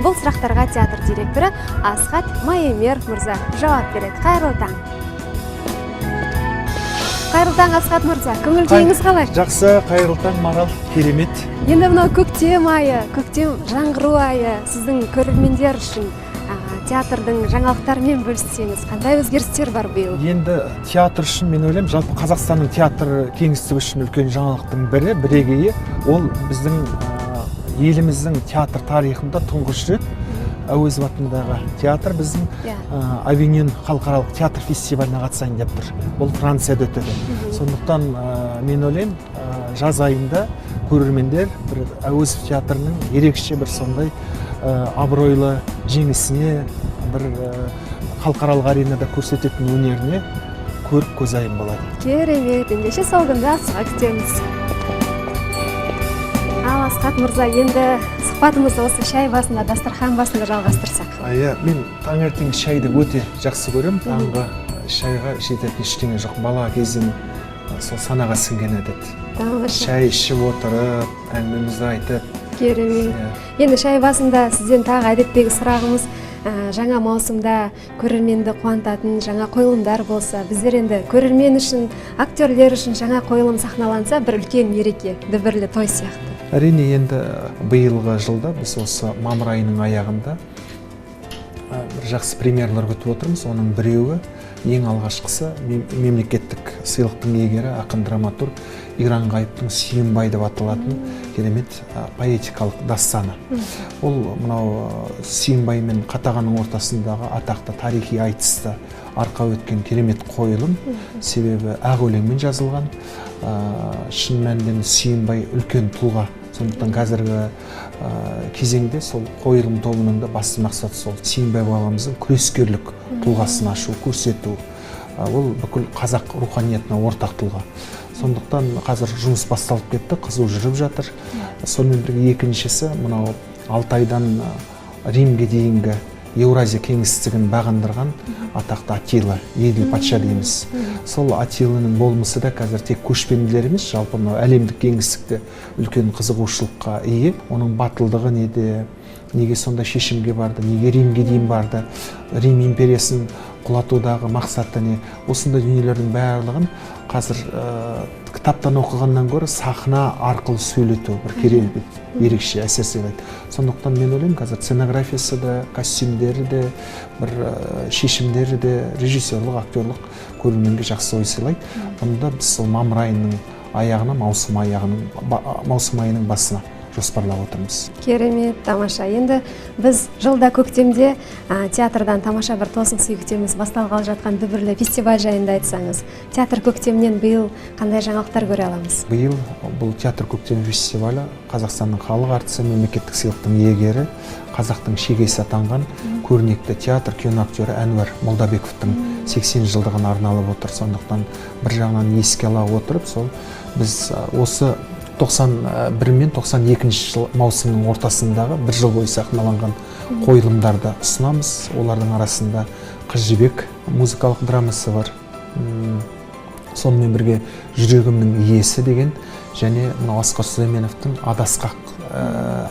Бұл сұрақтарға театр директоры Асхат Майемер мырза жауап береді. Қайырлы таң. Қайырлы таң, Асхат мырза. Көңіл күйіңіз қалай? Жақсы, қайырлы таң, Марал. Керемет. Енді мынау көктем айы, көктем жаңғыру айы сіздің көрермендер үшін театрдың жаңалықтарымен бөліссеңіз, қандай өзгерістер бар биыл? Енді театр үшін мен ойлаймын, жалпы Қазақстанның театр кеңістігі үшін үлкен жаңалықтың бірегейі, ол біздің еліміздің театр тарихында тұңғыш рет Әуезов атындағы театр біздің Авиньон халықаралық театр фестиваліне қатысайын деп тұр. Бұл Францияда өтеді. Сондықтан мен ойлаймын, жаз айында көрермендер бір Әуезов театрының ерекше бір сондай абыройлы жеңісіне, бір халықаралық аренада көрсететін өнеріне көріп көзайым болады. Керемет, ендеше сол күнді асыға күтеміз. Ал Асхат мырза, енді сұхбатымызды осы шай басында, дастархан басында жалғастырсақ. Мен таңертең шайды өте жақсы көремін. Таңғы шайға жететін ештеңе жоқ. Бала кезден сол санаға сіңген әдет. Шай ішіп отырып, әңгімемізді айтып. Керемет. Енді шай басында сізден тағы әдеттегі сұрағымыз, жаңа маусымда көрерменді қуантатын жаңа қойылымдар болса, біздер енді көрермен үшін, актерлер үшін жаңа қойылым сахналанса, бір үлкен мереке, дүбірлі той сияқты. Әрине, енді биылғы жылда біз осы мамыр айының аяғында бір жақсы премьералар күтіп отырмыз. Оның біреуі, ең алғашқысы, мемлекеттік сыйлықтың иегері, ақын драматург Иранғайыптың Сүйінбай деп аталатын керемет поэтикалық дастаны. Ол мынау Сүйінбай мен Қатағанның ортасындағы атақты тарихи айтысты арқау өткен керемет қойылым. Себебі ақ өлеңмен жазылған. Шын мәнінде Сүйінбай үлкен тұлға. Сондықтан қазіргі кезеңде сол қойылым тобының да басты мақсаты сол Сүйінбай бабамыздың күрескерлік тұлғасын ашу, көрсету. Ол бүкіл қазақ руханиятына ортақ тұлға. Сондықтан қазір жұмыс басталып кетті, қызу жүріп жатыр. Сонымен бірге екіншісі, мынау Алтайдан Римге дейінгі Еуразия кеңістігін бағындырған атақты Атилла, Еділ патша дейміз. Сол Атилланың болмысы да қазір тек көшпенділер емес, жалпы әлемдік кеңістікте үлкен қызығушылыққа ие. Оның батылдығы неде, неге сонда шешімге барды, неге Римге дейін барды, Рим империясын құлатудағы мақсаты не, осындай дүниелердің барлығын қазір кітаптан оқығаннан гөрі сахна арқылы сөйлету бір керемет, ерекше әсер сыйлайды. Сондықтан мен ойлаймын, қазір сценографиясы да, костюмдері де, бір шешімдері де, режиссерлық, актерлық көрерменге жақсы ой сыйлайды. Бұнда біз сол мамыр айының аяғына, маусым айының басына жоспарлап отырмыз. Керемет, тамаша. Енді біз жылда көктемде театрдан тамаша бір тосын сый күтеміз. Басталғалы жатқан дүбірлі фестиваль жайында айтсаңыз, театр көктемнен биыл қандай жаңалықтар көре аламыз? Биыл бұл театр көктем фестивалі Қазақстанның халық әртісі, мемлекеттік сыйлықтың иегері, қазақтың шегесі атанған көрнекті театр киноактері Әнуар Молдабековтың 80 жылдығына арналып отыр. Сондықтан бір жағынан еске ала отырып, сол біз осы 91 мен 92 маусымның ортасындағы бір жыл бойы сахналанған қойылымдарды ұсынамыз. Олардың арасында Қыз жібек музыкалық драмасы бар. Сонымен бірге Жүрегімнің иесі деген және Асқар Сүлейменовтің Адасқақ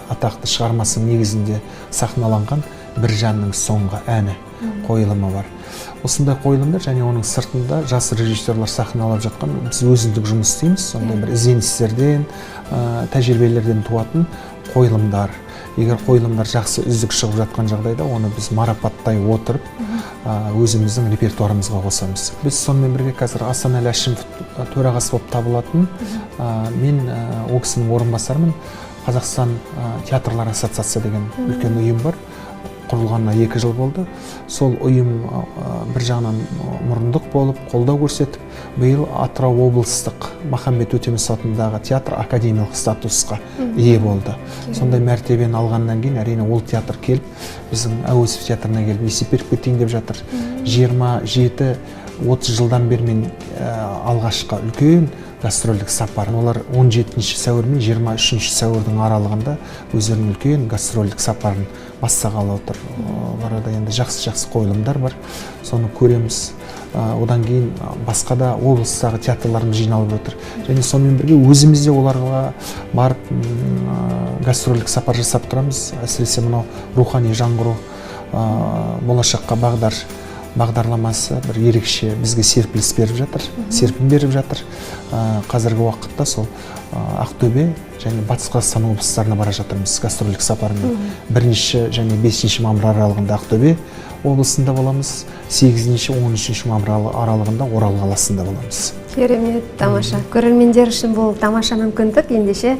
атақты шығармасы негізінде сахналанған Бір жанның соңғы әні қойылымы бар. Осындай қойылымдар және оның сыртында жас режиссерлар сахналап жатқан біз өзіндік жұмыс істейміз. Сондай бір ізденістерден, тәжірибелерден туатын қойылымдар. Егер қойылымдар жақсы үздік шығып жатқан жағдайда, оны біз марапаттай отырып, өзіміздің репертуарымызға қосамыз. Біз сонымен бірге қазір Асанәлі Әшімов төрағасы болып табылатын, мен ол кісінің орынбасарымын. Қазақстан театрлар ассоциациясы деген үлкен ұйым бар. Құрылғанына 2 жыл болды. Сол ұйым бір жағынан мұрындық болып, қолдау көрсетіп, биыл Атырау облыстық Махамбет Өтемісов атындағы театр академиялық статусқа ие болды. Сондай мәртебені алғаннан кейін, әрине ол театр келіп, біздің Әуезов театрына келіп есеп беріп кетейін деп жатыр. 27-30 жылдан бері мен алғашқы үлкен гастрольдік сапар. Олар 17 сәуір мен 23 сәуірдің аралығында өздерінің үлкен гастрольдік сапарын бастағалы отыр. Оларда енді жақсы қойылымдар бар. Соны көреміз. одан кейін басқа да облыстағы театрларымыз жиналып отыр. Және сонымен бірге өзіміз де оларға барып гастрольдік сапар жасап тұрамыз. Әсіресе мынау рухани жаңғыру болашаққа бағдарламасы бір ерекше бізге серпіліс беріп жатыр, серпін беріп жатыр. Қазіргі уақытта сол Ақтөбе және Батыс Қазақстан облыстарына бара жатырмыз гастрольдік сапармен. 1 және 5 мамыр аралығында Ақтөбе облысында боламыз, 8-13 мамыр аралығында Орал қаласында боламыз. Керемет, тамаша. Көрермендер үшін бұл тамаша мүмкіндік. Ендеше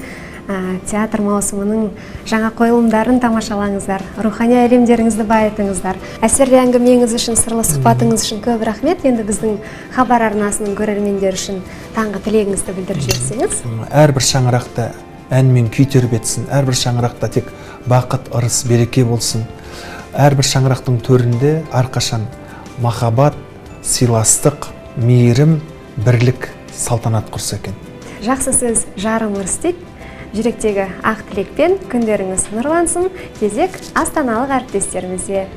театр маусымының жаңа қойылымдарын тамашалаңыздар, рухани әлемдеріңізді байытыңыздар. Әсерлі әңгімеңіз үшін, сырлы сұхбатыңыз үшін көп рахмет. Енді біздің хабар арнасының көрермендер үшін таңғы тілегіңізді білдіріп жіберсеңіз. Әрбір шаңырақта әнмен күй тербетсін, әрбір шаңырақта тек бақыт, ырыс, береке болсын. Әрбір шаңырақтың төрінде әрқашан махаббат, сыйластық, мейірім, бірлік, салтанат құрса екен. Жақсы сөз, жарым ырыс дейді. Жүректегі ақ тілекпен күндеріңіз нұрлансын. Кезек астаналық әріптестерімізде.